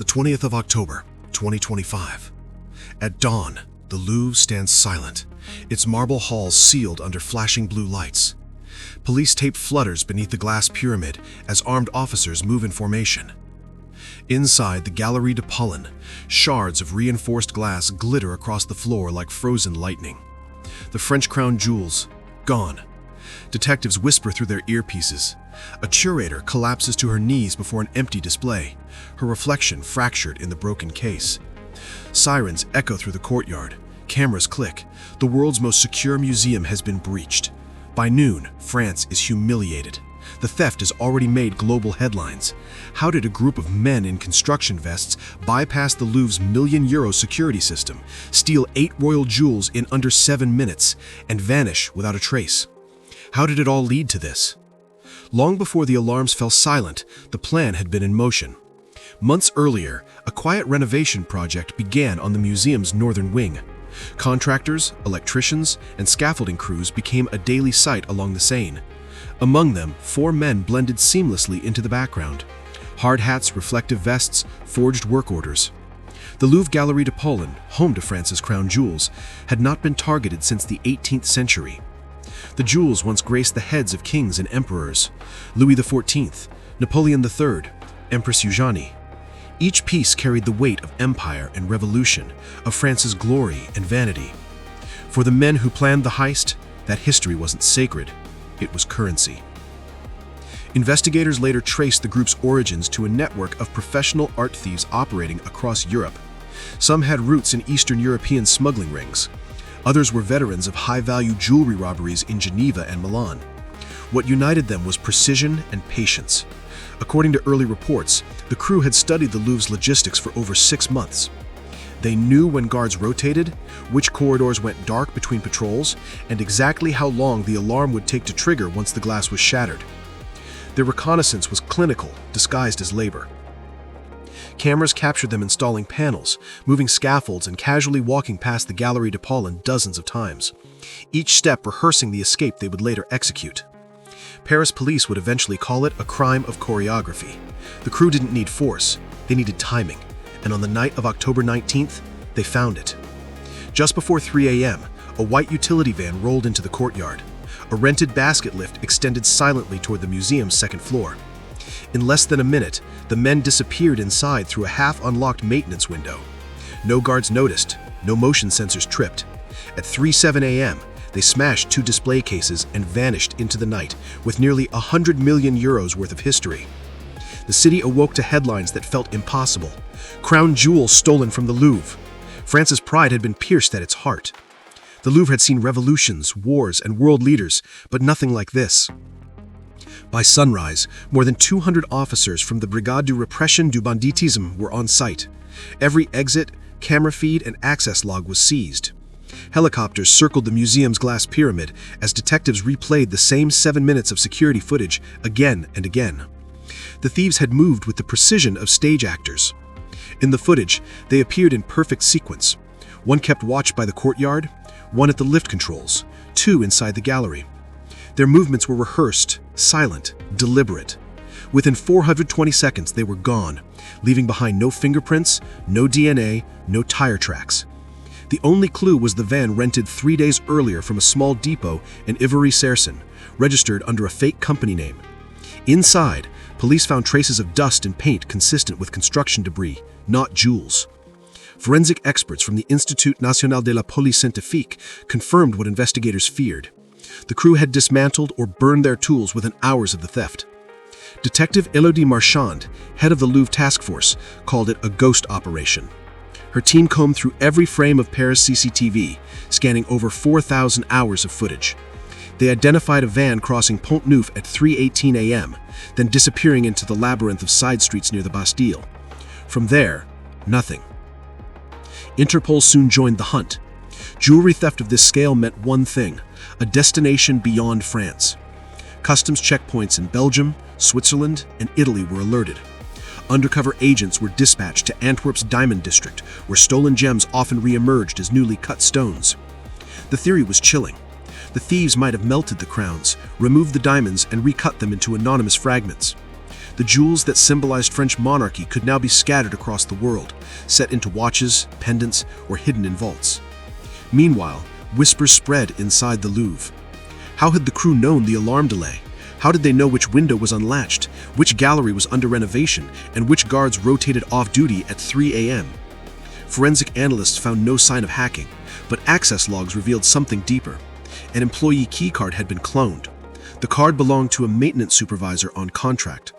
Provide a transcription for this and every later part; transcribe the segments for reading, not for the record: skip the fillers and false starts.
the 20th of October, 2025. At dawn, the Louvre stands silent, its marble halls sealed under flashing blue lights. Police tape flutters beneath the glass pyramid as armed officers move in formation. Inside the Galerie de Pollen, shards of reinforced glass glitter across the floor like frozen lightning. The French crown jewels, gone. Detectives whisper through their earpieces. A curator collapses to her knees before an empty display, her reflection fractured in the broken case. Sirens echo through the courtyard. Cameras click. The world's most secure museum has been breached. By noon, France is humiliated. The theft has already made global headlines. How did a group of men in construction vests bypass the Louvre's million-euro security system, steal 8 royal jewels in under 7 minutes, and vanish without a trace? How did it all lead to this? Long before the alarms fell silent, the plan had been in motion. Months earlier, a quiet renovation project began on the museum's northern wing. Contractors, electricians, and scaffolding crews became a daily sight along the Seine. Among them, 4 men blended seamlessly into the background. Hard hats, reflective vests, forged work orders. The Louvre Galerie de Pollen, home to France's crown jewels, had not been targeted since the 18th century. The jewels once graced the heads of kings and emperors: Louis XIV, Napoleon III, Empress Eugénie. Each piece carried the weight of empire and revolution, of France's glory and vanity. For the men who planned the heist, that history wasn't sacred, it was currency. Investigators later traced the group's origins to a network of professional art thieves operating across Europe. Some had roots in Eastern European smuggling rings. Others were veterans of high-value jewelry robberies in Geneva and Milan. What united them was precision and patience. According to early reports, the crew had studied the Louvre's logistics for over 6 months. They knew when guards rotated, which corridors went dark between patrols, and exactly how long the alarm would take to trigger once the glass was shattered. Their reconnaissance was clinical, disguised as labor. Cameras captured them installing panels, moving scaffolds, and casually walking past the Galerie de Pollen dozens of times, each step rehearsing the escape they would later execute. Paris police would eventually call it a crime of choreography. The crew didn't need force, they needed timing, and on the night of October 19th, they found it. Just before 3 a.m., a white utility van rolled into the courtyard. A rented basket lift extended silently toward the museum's second floor. In less than a minute, the men disappeared inside through a half-unlocked maintenance window. No guards noticed, no motion sensors tripped. At 3:07 a.m., they smashed 2 display cases and vanished into the night with nearly 100 million euros worth of history. The city awoke to headlines that felt impossible. Crown jewels stolen from the Louvre. France's pride had been pierced at its heart. The Louvre had seen revolutions, wars, and world leaders, but nothing like this. By sunrise, more than 200 officers from the Brigade de Répression du Banditisme were on site. Every exit, camera feed, and access log was seized. Helicopters circled the museum's glass pyramid as detectives replayed the same 7 minutes of security footage again and again. The thieves had moved with the precision of stage actors. In the footage, they appeared in perfect sequence. One kept watch by the courtyard, one at the lift controls, 2 inside the gallery. Their movements were rehearsed, silent, deliberate. Within 420 seconds, they were gone, leaving behind no fingerprints, no DNA, no tire tracks. The only clue was the van rented 3 days earlier from a small depot in Ivry-Serson, registered under a fake company name. Inside, police found traces of dust and paint consistent with construction debris, not jewels. Forensic experts from the Institut National de la Police Scientifique confirmed what investigators feared. The crew had dismantled or burned their tools within hours of the theft. Detective Elodie Marchand, head of the Louvre task force, called it a ghost operation. Her team combed through every frame of Paris CCTV, scanning over 4,000 hours of footage. They identified a van crossing Pont Neuf at 3:18 a.m., then disappearing into the labyrinth of side streets near the Bastille. From there, nothing. Interpol soon joined the hunt. Jewelry theft of this scale meant one thing: a destination beyond France. Customs checkpoints in Belgium, Switzerland, and Italy were alerted. Undercover agents were dispatched to Antwerp's diamond district, where stolen gems often re-emerged as newly cut stones. The theory was chilling. The thieves might have melted the crowns, removed the diamonds, and recut them into anonymous fragments. The jewels that symbolized French monarchy could now be scattered across the world, set into watches, pendants, or hidden in vaults. Meanwhile, whispers spread inside the Louvre. How had the crew known the alarm delay? How did they know which window was unlatched, which gallery was under renovation, and which guards rotated off-duty at 3 a.m.? Forensic analysts found no sign of hacking, but access logs revealed something deeper. An employee keycard had been cloned. The card belonged to a maintenance supervisor on contract,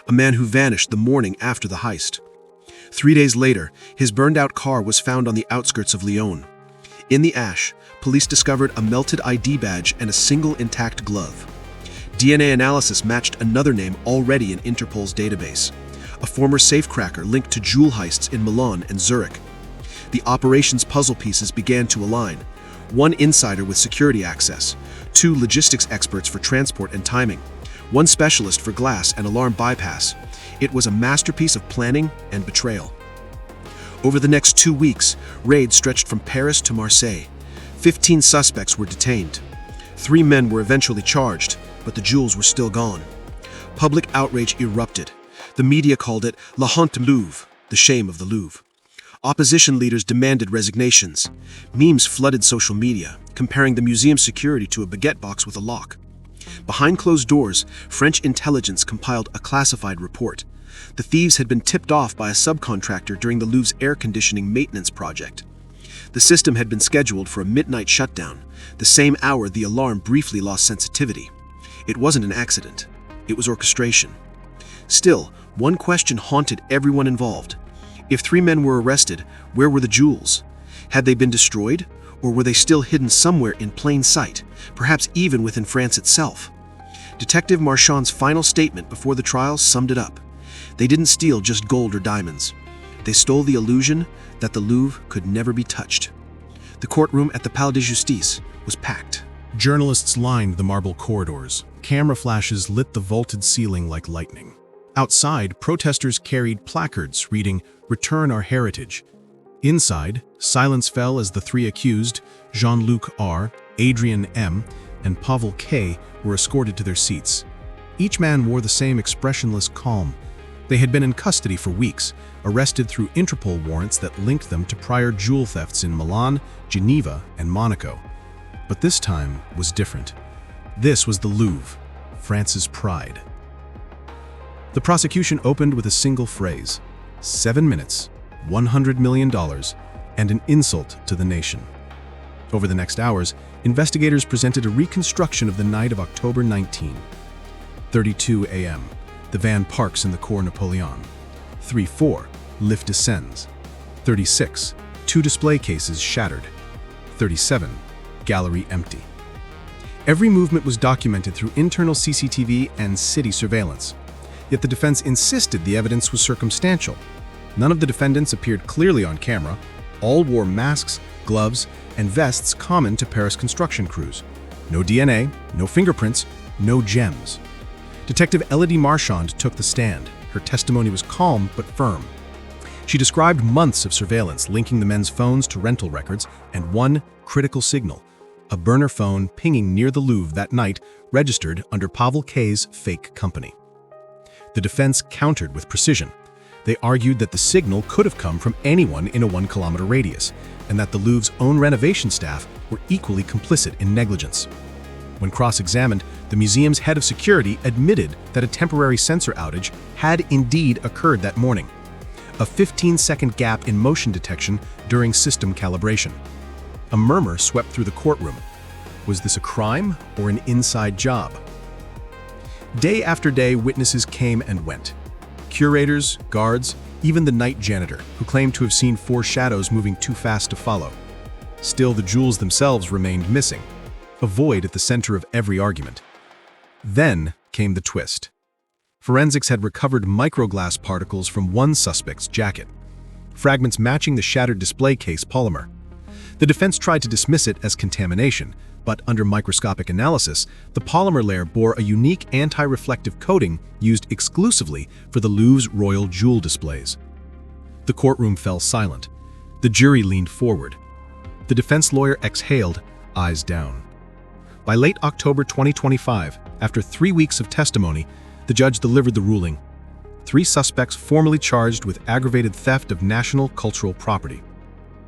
a man who vanished the morning after the heist. 3 days later, his burned-out car was found on the outskirts of Lyon. In the ash, police discovered a melted ID badge and a single intact glove. DNA analysis matched another name already in Interpol's database, a former safecracker linked to jewel heists in Milan and Zurich. The operation's puzzle pieces began to align. One insider with security access, 2 logistics experts for transport and timing, 1 specialist for glass and alarm bypass. It was a masterpiece of planning and betrayal. Over the next 2 weeks, raids stretched from Paris to Marseille. 15 suspects were detained. 3 men were eventually charged, but the jewels were still gone. Public outrage erupted. The media called it La honte du Louvre, the shame of the Louvre. Opposition leaders demanded resignations. Memes flooded social media, comparing the museum's security to a baguette box with a lock. Behind closed doors, French intelligence compiled a classified report. The thieves had been tipped off by a subcontractor during the Louvre's air conditioning maintenance project. The system had been scheduled for a midnight shutdown, the same hour the alarm briefly lost sensitivity. It wasn't an accident. It was orchestration. Still, one question haunted everyone involved. If 3 men were arrested, where were the jewels? Had they been destroyed, or were they still hidden somewhere in plain sight, perhaps even within France itself? Detective Marchand's final statement before the trial summed it up. They didn't steal just gold or diamonds. They stole the illusion that the Louvre could never be touched. The courtroom at the Palais de Justice was packed. Journalists lined the marble corridors. Camera flashes lit the vaulted ceiling like lightning. Outside, protesters carried placards reading, "Return our heritage." Inside, silence fell as the 3 accused, Jean-Luc R., Adrian M., and Pavel K., were escorted to their seats. Each man wore the same expressionless calm. They had been in custody for weeks, arrested through Interpol warrants that linked them to prior jewel thefts in Milan, Geneva, and Monaco. But this time was different. This was the Louvre, France's pride. The prosecution opened with a single phrase: 7 minutes, $100 million, and an insult to the nation. Over the next hours, investigators presented a reconstruction of the night of October 19. 32 a.m. The van parks in the Cour Napoleon. 3:04, lift descends. 36, 2 display cases shattered. 37, gallery empty. Every movement was documented through internal CCTV and city surveillance. Yet the defense insisted the evidence was circumstantial. None of the defendants appeared clearly on camera. All wore masks, gloves, and vests common to Paris construction crews. No DNA, no fingerprints, no gems. Detective Elodie Marchand took the stand. Her testimony was calm but firm. She described months of surveillance linking the men's phones to rental records and one critical signal, a burner phone pinging near the Louvre that night registered under Pavel K.'s fake company. The defense countered with precision. They argued that the signal could have come from anyone in a 1-kilometer radius, and that the Louvre's own renovation staff were equally complicit in negligence. When cross-examined, the museum's head of security admitted that a temporary sensor outage had indeed occurred that morning, a 15-second gap in motion detection during system calibration. A murmur swept through the courtroom. Was this a crime or an inside job? Day after day, witnesses came and went. Curators, guards, even the night janitor, who claimed to have seen 4 shadows moving too fast to follow. Still, the jewels themselves remained missing, a void at the center of every argument. Then came the twist. Forensics had recovered microglass particles from one suspect's jacket, fragments matching the shattered display case polymer. The defense tried to dismiss it as contamination, but under microscopic analysis, the polymer layer bore a unique anti-reflective coating used exclusively for the Louvre's royal jewel displays. The courtroom fell silent. The jury leaned forward. The defense lawyer exhaled, eyes down. By late October 2025, after 3 weeks of testimony, the judge delivered the ruling. 3 suspects formally charged with aggravated theft of national cultural property.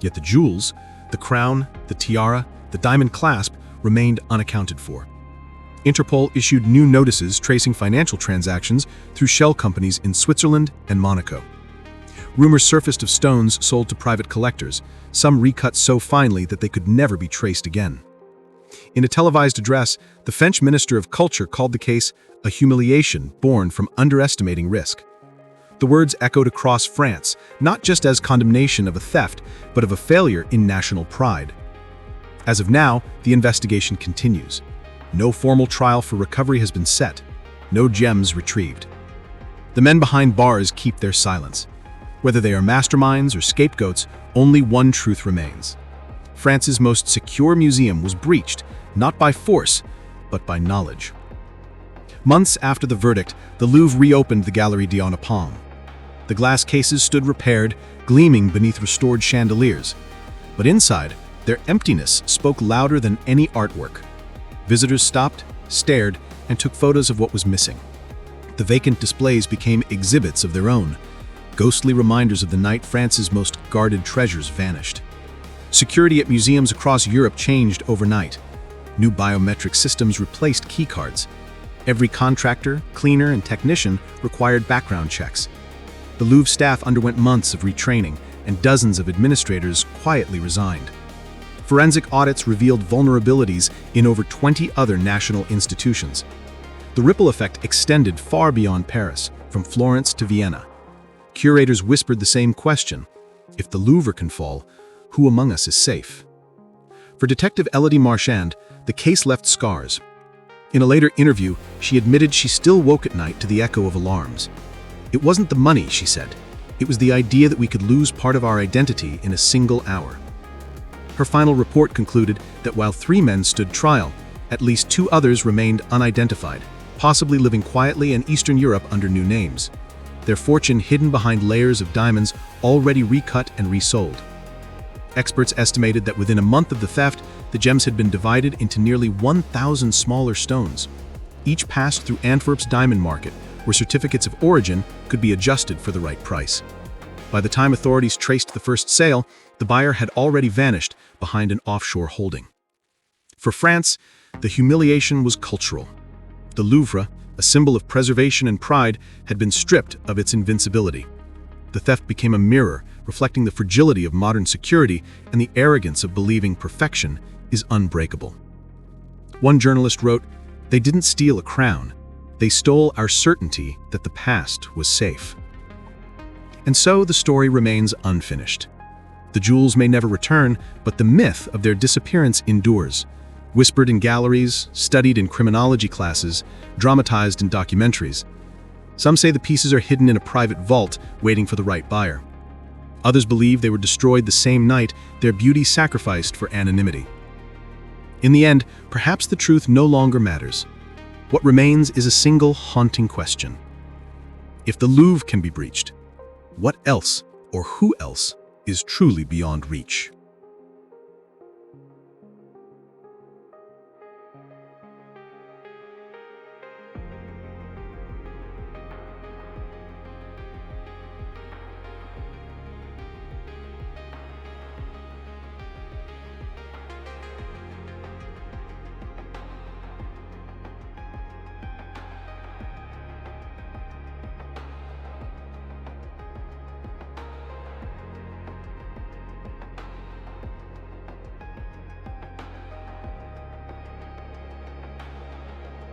Yet the jewels, the crown, the tiara, the diamond clasp, remained unaccounted for. Interpol issued new notices tracing financial transactions through shell companies in Switzerland and Monaco. Rumors surfaced of stones sold to private collectors, some recut so finely that they could never be traced again. In a televised address, the French Minister of Culture called the case a humiliation born from underestimating risk. The words echoed across France, not just as condemnation of a theft, but of a failure in national pride. As of now, the investigation continues. No formal trial for recovery has been set, no gems retrieved. The men behind bars keep their silence. Whether they are masterminds or scapegoats, only one truth remains. France's most secure museum was breached, not by force, but by knowledge. Months after the verdict, the Louvre reopened the Galerie d'Anapam. The glass cases stood repaired, gleaming beneath restored chandeliers. But inside, their emptiness spoke louder than any artwork. Visitors stopped, stared, and took photos of what was missing. The vacant displays became exhibits of their own, ghostly reminders of the night France's most guarded treasures vanished. Security at museums across Europe changed overnight. New biometric systems replaced keycards. Every contractor, cleaner, and technician required background checks. The Louvre staff underwent months of retraining, and dozens of administrators quietly resigned. Forensic audits revealed vulnerabilities in over 20 other national institutions. The ripple effect extended far beyond Paris, from Florence to Vienna. Curators whispered the same question: if the Louvre can fall, who among us is safe? For Detective Elodie Marchand, the case left scars. In a later interview, she admitted she still woke at night to the echo of alarms. It wasn't the money, she said. It was the idea that we could lose part of our identity in a single hour. Her final report concluded that while 3 men stood trial, at least 2 others remained unidentified, possibly living quietly in Eastern Europe under new names, their fortune hidden behind layers of diamonds already recut and resold. Experts estimated that within a month of the theft, the gems had been divided into nearly 1,000 smaller stones. Each passed through Antwerp's diamond market, where certificates of origin could be adjusted for the right price. By the time authorities traced the first sale, the buyer had already vanished behind an offshore holding. For France, the humiliation was cultural. The Louvre, a symbol of preservation and pride, had been stripped of its invincibility. The theft became a mirror, reflecting the fragility of modern security and the arrogance of believing perfection is unbreakable. One journalist wrote, "They didn't steal a crown. They stole our certainty that the past was safe." And so the story remains unfinished. The jewels may never return, but the myth of their disappearance endures. Whispered in galleries, studied in criminology classes, dramatized in documentaries. Some say the pieces are hidden in a private vault, waiting for the right buyer. Others believe they were destroyed the same night, their beauty sacrificed for anonymity. In the end, perhaps the truth no longer matters. What remains is a single haunting question. If the Louvre can be breached, what else or who else is truly beyond reach?